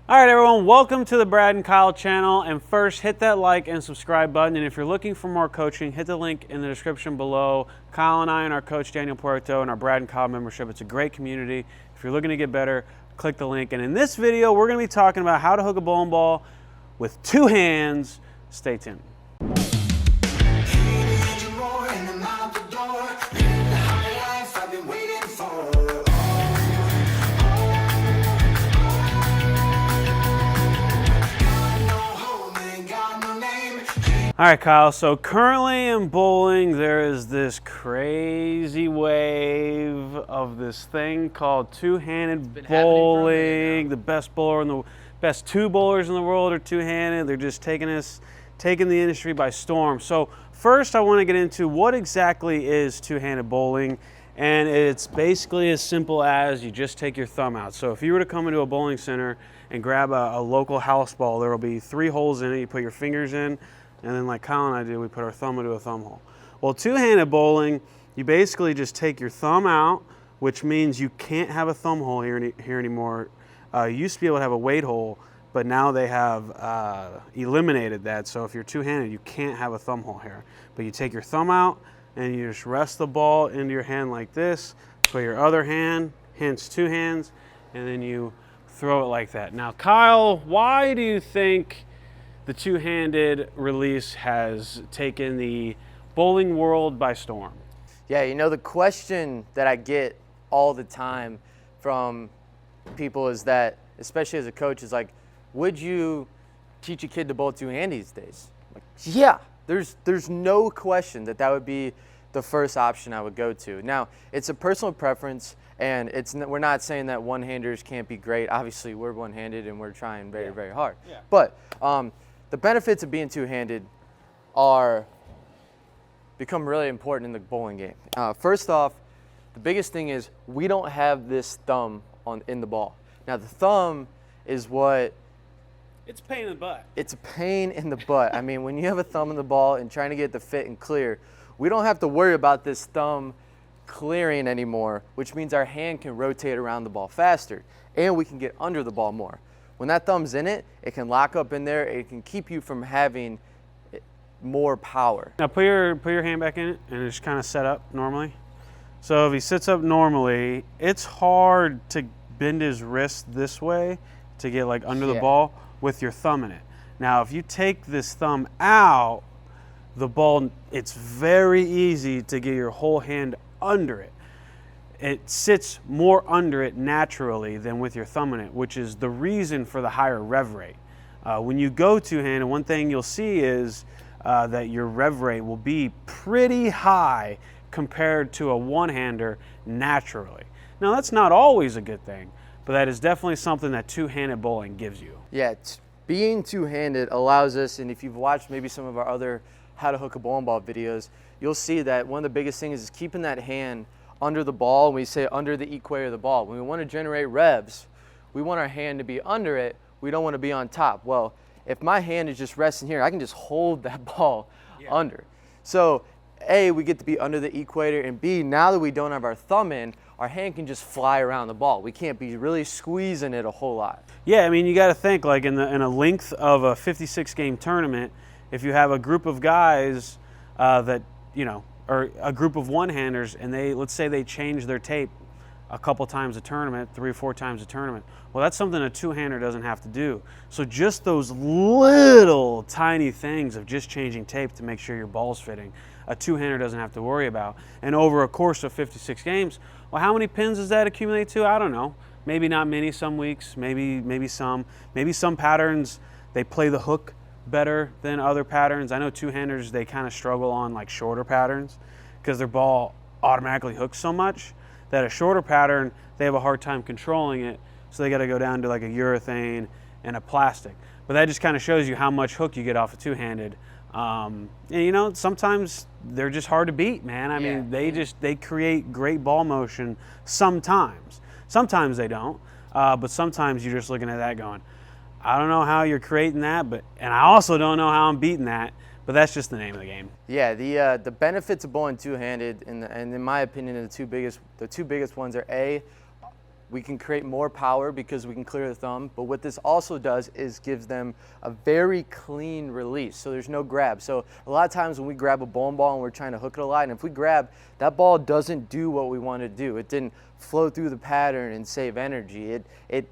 All right, everyone, welcome to the Brad and Kyle channel. And first, hit that like and subscribe button. And if you're looking for more coaching, hit the link in the description below. Kyle and I and our coach, Daniel Puerto, and our Brad and Kyle membership. It's a great community. If you're looking to get better, click the link. And in this video, we're going to be talking about how to hook a bowling ball with two hands. Stay tuned. All right, Kyle, so currently in bowling, there is this crazy wave of this thing called two-handed bowling. The best two bowlers in the world are two-handed. They're just taking the industry by storm. So first I want to get into what exactly is two-handed bowling. And it's basically as simple as you just take your thumb out. So if you were to come into a bowling center and grab a local house ball, there will be 3 holes in it. You put your fingers in, and then like Kyle and I did, we put our thumb into a thumb hole. Well, two-handed bowling, you basically just take your thumb out, which means you can't have a thumb hole here anymore. You used to be able to have a weight hole, but now they have eliminated that. So if you're two-handed, you can't have a thumb hole here. But you take your thumb out, and you just rest the ball into your hand like this, put your other hand, hence two hands, and then you throw it like that. Now, Kyle, why do you think the two-handed release has taken the bowling world by storm? Yeah, you know, the question that I get all the time from people is that, especially as a coach, is like, would you teach a kid to bowl two-hand these days? Like, yeah, there's no question that would be the first option I would go to. Now, it's a personal preference, and we're not saying that one-handers can't be great. Obviously, we're one-handed and we're trying very, very hard. Yeah. But the benefits of being two-handed become really important in the bowling game. First off, the biggest thing is we don't have this thumb in the ball. Now, the thumb is what... It's a pain in the butt. It's a pain in the butt. I mean, when you have a thumb in the ball and trying to get it to fit and clear, we don't have to worry about this thumb clearing anymore, which means our hand can rotate around the ball faster and we can get under the ball more. When that thumb's in it, it can lock up in there. It can keep you from having more power. Now put your hand back in it and just kind of set up normally. So if he sits up normally, it's hard to bend his wrist this way to get like under the ball with your thumb in it. Now if you take this thumb out, the ball, it's very easy to get your whole hand under it. It sits more under it naturally than with your thumb in it, which is the reason for the higher rev rate. When you go two-handed, one thing you'll see is that your rev rate will be pretty high compared to a one-hander naturally. Now that's not always a good thing, but that is definitely something that two-handed bowling gives you. Yeah, being two-handed allows us, and if you've watched maybe some of our other how to hook a bowling ball videos, you'll see that one of the biggest things is keeping that hand under the ball. When we say under the equator of the ball, when we want to generate revs, we want our hand to be under it. We don't want to be on top. Well, if my hand is just resting here, I can just hold that ball under. So A, we get to be under the equator, and B, now that we don't have our thumb in, our hand can just fly around the ball. We can't be really squeezing it a whole lot. Yeah, I mean, you got to think like in a length of a 56-game tournament, if you have a group of guys that, or a group of one-handers, and let's say they change their tape a couple times a tournament, 3 or 4 times a tournament. Well, that's something a two-hander doesn't have to do. So just those little tiny things of just changing tape to make sure your ball's fitting, a two-hander doesn't have to worry about. And over a course of 56 games, well, how many pins does that accumulate to? I don't know. Maybe not many some weeks, maybe some. Maybe some patterns, they play the hook better than other patterns. I know two-handers, they kind of struggle on like shorter patterns because their ball automatically hooks so much that a shorter pattern, they have a hard time controlling it. So they got to go down to like a urethane and a plastic. But that just kind of shows you how much hook you get off a two-handed. And sometimes they're just hard to beat, man. I mean, they create great ball motion sometimes. Sometimes they don't, but sometimes you're just looking at that going, I don't know how you're creating that, and I also don't know how I'm beating that, but that's just the name of the game. Yeah, the benefits of bowling two-handed, and in my opinion, the two biggest ones are A, We can create more power because we can clear the thumb, but what this also does is gives them a very clean release, so there's no grab. So a lot of times when we grab a bowling ball and we're trying to hook it a lot, and if we grab, that ball doesn't do what we want to do. It didn't flow through the pattern and save energy. It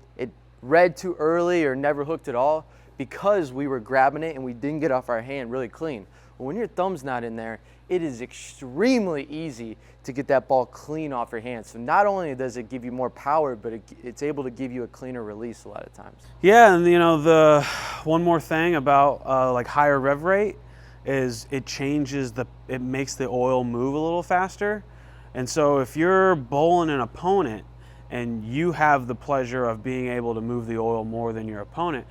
read too early or never hooked at all because we were grabbing it and we didn't get off our hand really clean. But when your thumb's not in there, it is extremely easy to get that ball clean off your hand. So not only does it give you more power, but it's able to give you a cleaner release a lot of times. Yeah, and the one more thing about like higher rev rate is it makes the oil move a little faster. And so if you're bowling an opponent and you have the pleasure of being able to move the oil more than your opponent,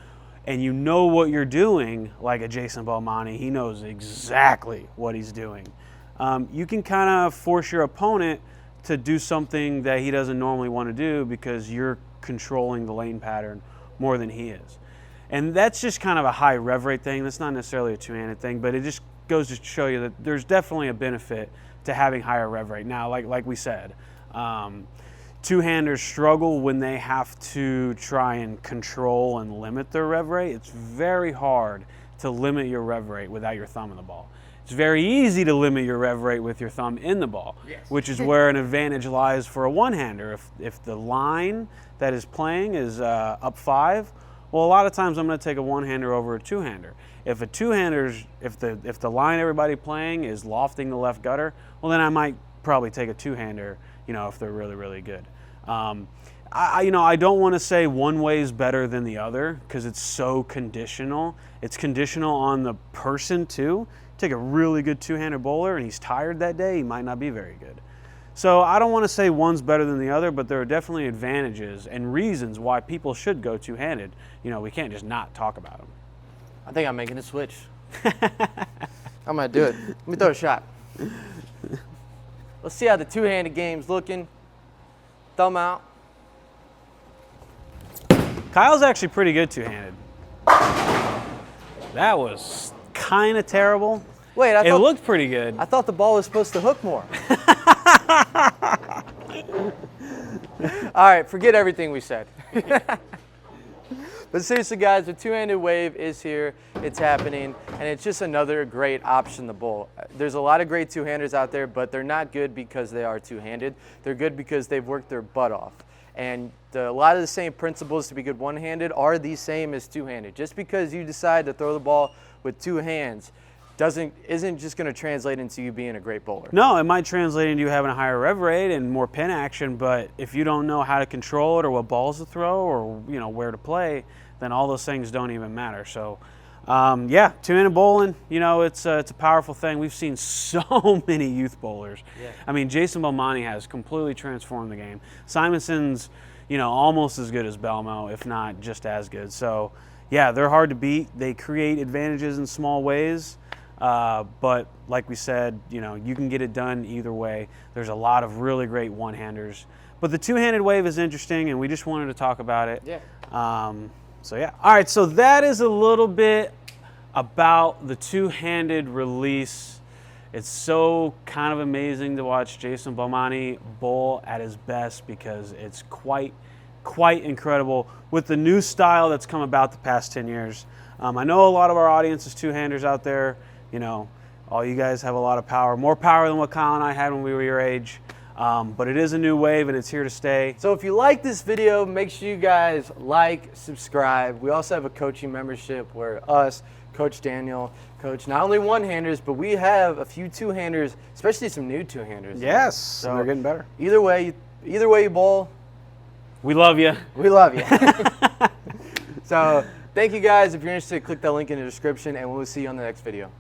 and you know what you're doing, like a Jason Belmonte, he knows exactly what he's doing. You can kind of force your opponent to do something that he doesn't normally want to do because you're controlling the lane pattern more than he is. And that's just kind of a high rev rate thing. That's not necessarily a two-handed thing, but it just goes to show you that there's definitely a benefit to having higher rev rate. Now, like we said, two-handers struggle when they have to try and control and limit their rev rate. It's very hard to limit your rev rate without your thumb in the ball. It's very easy to limit your rev rate with your thumb in the ball, yes. Which is where an advantage lies for a one-hander. If the line that is playing is up 5, well, a lot of times I'm going to take a one-hander over a two-hander. If a two-hander's, if the line everybody playing is lofting the left gutter, well, then I might probably take a two-hander, if they're really, really good. I don't want to say one way is better than the other because it's so conditional. It's conditional on the person too. Take a really good two-handed bowler and he's tired that day, he might not be very good. So I don't want to say one's better than the other, but there are definitely advantages and reasons why people should go two-handed. We can't just not talk about them. I think I'm making a switch. I'm going to do it. Let me throw a shot. Let's see how the two-handed game's looking. Thumb out. Kyle's actually pretty good two-handed. That was kind of terrible. Wait, it looked pretty good. I thought the ball was supposed to hook more. All right, forget everything we said. But seriously, guys, the two-handed wave is here. It's happening, and it's just another great option to bowl. There's a lot of great two-handers out there, but they're not good because they are two-handed. They're good because they've worked their butt off. And a lot of the same principles to be good one-handed are the same as two-handed. Just because you decide to throw the ball with two hands isn't just going to translate into you being a great bowler. No, it might translate into you having a higher rev rate and more pin action, but if you don't know how to control it or what balls to throw or where to play, then all those things don't even matter. So yeah, two-handed bowling, it's a powerful thing. We've seen so many youth bowlers. Yeah. I mean, Jason Belmonte has completely transformed the game. Simonson's, almost as good as Belmo, if not just as good. So yeah, they're hard to beat. They create advantages in small ways. But like we said, you can get it done either way. There's a lot of really great one-handers. But the two-handed wave is interesting, and we just wanted to talk about it. Yeah. So yeah. All right, so that is a little bit about the two-handed release. It's so kind of amazing to watch Jason Belmonte bowl at his best because it's quite incredible with the new style that's come about the past 10 years. I know a lot of our audience is two-handers out there. All you guys have a lot of power, more power than what Kyle and I had when we were your age. But it is a new wave and it's here to stay. So if you like this video, make sure you guys like, subscribe. We also have a coaching membership where us, Coach Daniel, coach not only one-handers, but we have a few two-handers, especially some new two-handers. Yes, so they're getting better. Either way you bowl, we love you. We love you. So thank you guys. If you're interested, click that link in the description and we'll see you on the next video.